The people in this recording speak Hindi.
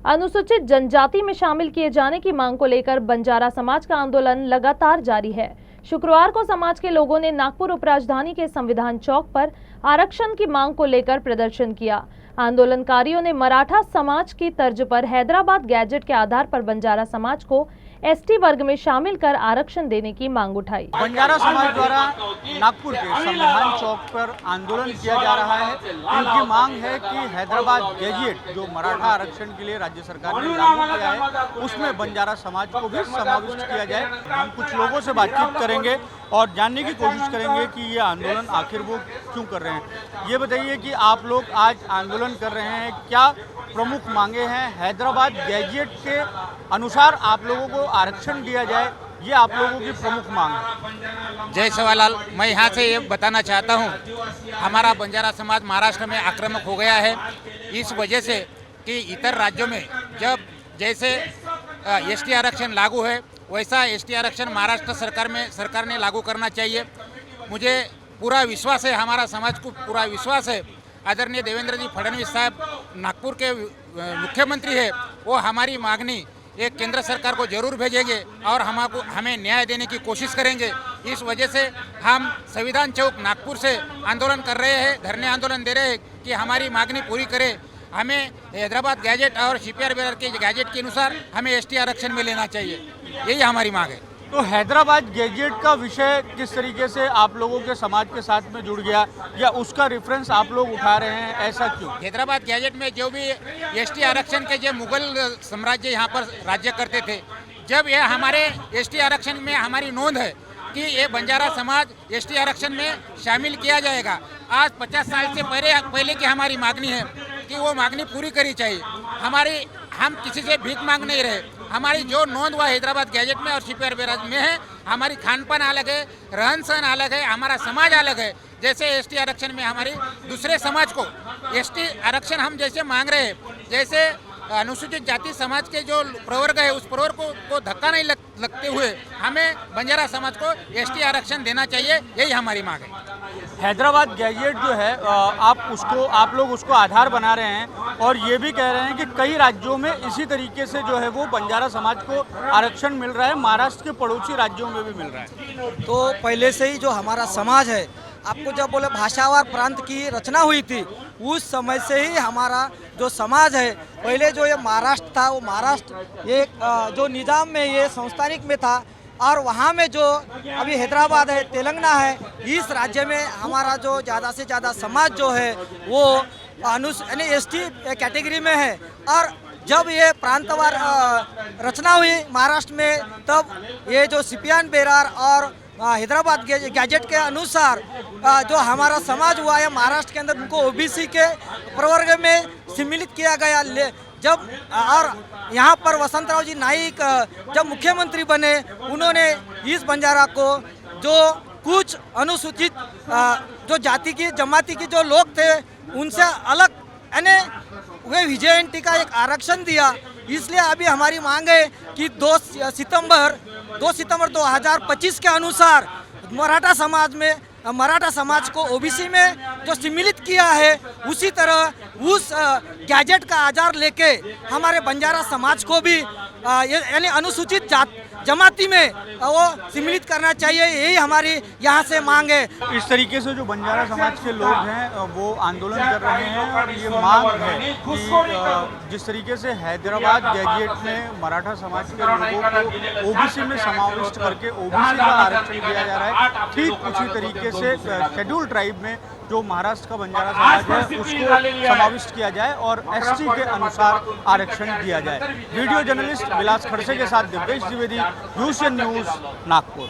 अनुसूचित जनजाति में शामिल किए जाने की मांग को लेकर बंजारा समाज का आंदोलन लगातार जारी है। शुक्रवार को समाज के लोगों ने नागपुर उपराजधानी के संविधान चौक पर आरक्षण की मांग को लेकर प्रदर्शन किया। आंदोलनकारियों ने मराठा समाज की तर्ज पर हैदराबाद गैजेट के आधार पर बंजारा समाज को एसटी वर्ग में शामिल कर आरक्षण देने की मांग उठाई। बंजारा समाज द्वारा नागपुर के संविधान चौक पर आंदोलन किया जा रहा है। इनकी मांग है कि हैदराबाद गैजेट जो मराठा आरक्षण के लिए राज्य सरकार ने लागू किया है उसमें बंजारा समाज को भी समाविष्ट किया जाए। हम कुछ लोगों से बातचीत करेंगे और जानने की कोशिश करेंगे कि ये आंदोलन आखिर वो क्यों कर रहे हैं। ये बताइए कि आप लोग आज आंदोलन कर रहे हैं, क्या प्रमुख मांगे हैं? हैदराबाद गैजेट के अनुसार आप लोगों को आरक्षण दिया जाए, ये आप लोगों की प्रमुख मांग है। जय सेवालाल, मैं यहाँ से ये बताना चाहता हूँ, हमारा बंजारा समाज महाराष्ट्र में आक्रामक हो गया है इस वजह से कि इतर राज्यों में जब जैसे एसटी आरक्षण लागू है वैसा एसटी आरक्षण महाराष्ट्र सरकार ने लागू करना चाहिए। मुझे पूरा विश्वास है, हमारा समाज को पूरा विश्वास है, आदरणीय देवेंद्र जी फडणवीस साहब नागपुर के मुख्यमंत्री है, वो हमारी मांगनी एक केंद्र सरकार को जरूर भेजेंगे और हमें न्याय देने की कोशिश करेंगे। इस वजह से हम संविधान चौक नागपुर से आंदोलन कर रहे हैं, धरने आंदोलन दे रहे हैं कि हमारी मांगनी पूरी करें। हमें हैदराबाद गैजेट और सीपीआर बेरर के गैजेट के अनुसार हमें एसटी आरक्षण में लेना चाहिए, यही हमारी मांग है। तो हैदराबाद गैजेट का विषय किस तरीके से आप लोगों के समाज के साथ में जुड़ गया, या उसका रेफरेंस आप लोग उठा रहे हैं, ऐसा क्यों? हैदराबाद गैजेट में जो भी एसटी आरक्षण के जो मुगल साम्राज्य यहाँ पर राज्य करते थे, जब ये हमारे एसटी आरक्षण में हमारी नोंद है कि ये बंजारा समाज एसटी आरक्षण में शामिल किया जाएगा। आज 50 साल से पहले की हमारी मांगनी है कि वो मांगनी पूरी करी चाहिए। हम किसी से भीख मांग नहीं रहे। हमारी जो नोंद हुआ हैदराबाद गैजेट में और सीपीआर बेरर में है, हमारी खानपान अलग है, रहन सहन अलग है, हमारा समाज अलग है। जैसे एसटी आरक्षण में हमारी दूसरे समाज को एसटी आरक्षण हम जैसे मांग रहे हैं, जैसे अनुसूचित जाति समाज के जो प्रवर्ग है उस प्रवर्ग को धक्का नहीं लगते हुए हमें बंजारा समाज को एसटी आरक्षण देना चाहिए, यही हमारी मांग है। हैदराबाद गैजेट जो है आप लोग उसको आधार बना रहे हैं और ये भी कह रहे हैं कि कई राज्यों में इसी तरीके से जो है वो बंजारा समाज को आरक्षण मिल रहा है, महाराष्ट्र के पड़ोसी राज्यों में भी मिल रहा है। तो पहले से ही जो हमारा समाज है, आपको जब बोले भाषावार प्रांत की रचना हुई थी उस समय से ही हमारा जो समाज है, पहले जो ये महाराष्ट्र था वो महाराष्ट्र एक जो निज़ाम में ये संस्थानिक में था, और वहाँ में जो अभी हैदराबाद है, तेलंगाना है, इस राज्य में हमारा जो ज़्यादा से ज़्यादा समाज जो है वो यानी एसटी कैटेगरी में है। और जब ये प्रांतवार रचना हुई महाराष्ट्र में, तब ये जो सीपीआर बेरर और हैदराबाद गैजेट के अनुसार जो हमारा समाज हुआ है महाराष्ट्र के अंदर, उनको ओबीसी के प्रवर्ग में सम्मिलित किया गया। जब और यहाँ पर वसंतराव जी नाइक जब मुख्यमंत्री बने, उन्होंने इस बंजारा को जो कुछ अनुसूचित जो जाति की जमाती की जो लोग थे उनसे अलग यानी वे विजयंती का एक आरक्षण दिया। इसलिए अभी हमारी मांग है कि 2 सितंबर 2025 के अनुसार मराठा समाज को ओबीसी में जो सम्मिलित किया है, उसी तरह उस गैजेट का आधार लेके हमारे बंजारा समाज को भी यानी अनुसूचित जमाती में वो सम्मिलित करना चाहिए, यही हमारी यहाँ से मांग है। इस तरीके से जो बंजारा समाज के लोग हैं वो आंदोलन कर रहे हैं और ये मांग है कि जिस तरीके से हैदराबाद गैजेट में मराठा समाज के लोगों को ओबीसी में समाविष्ट करके ओबीसी का आरक्षण दिया जा रहा है, ठीक उसी तरीके से शेड्यूल ट्राइब में जो महाराष्ट्र का बंजारा समाज है उसको समाविष्ट किया जाए और एसटी के अनुसार आरक्षण दिया जाए। वीडियो जर्नलिस्ट विलास खड़से के साथ दिव्येश द्विवेदी, यूएसएन न्यूज़, नागपुर।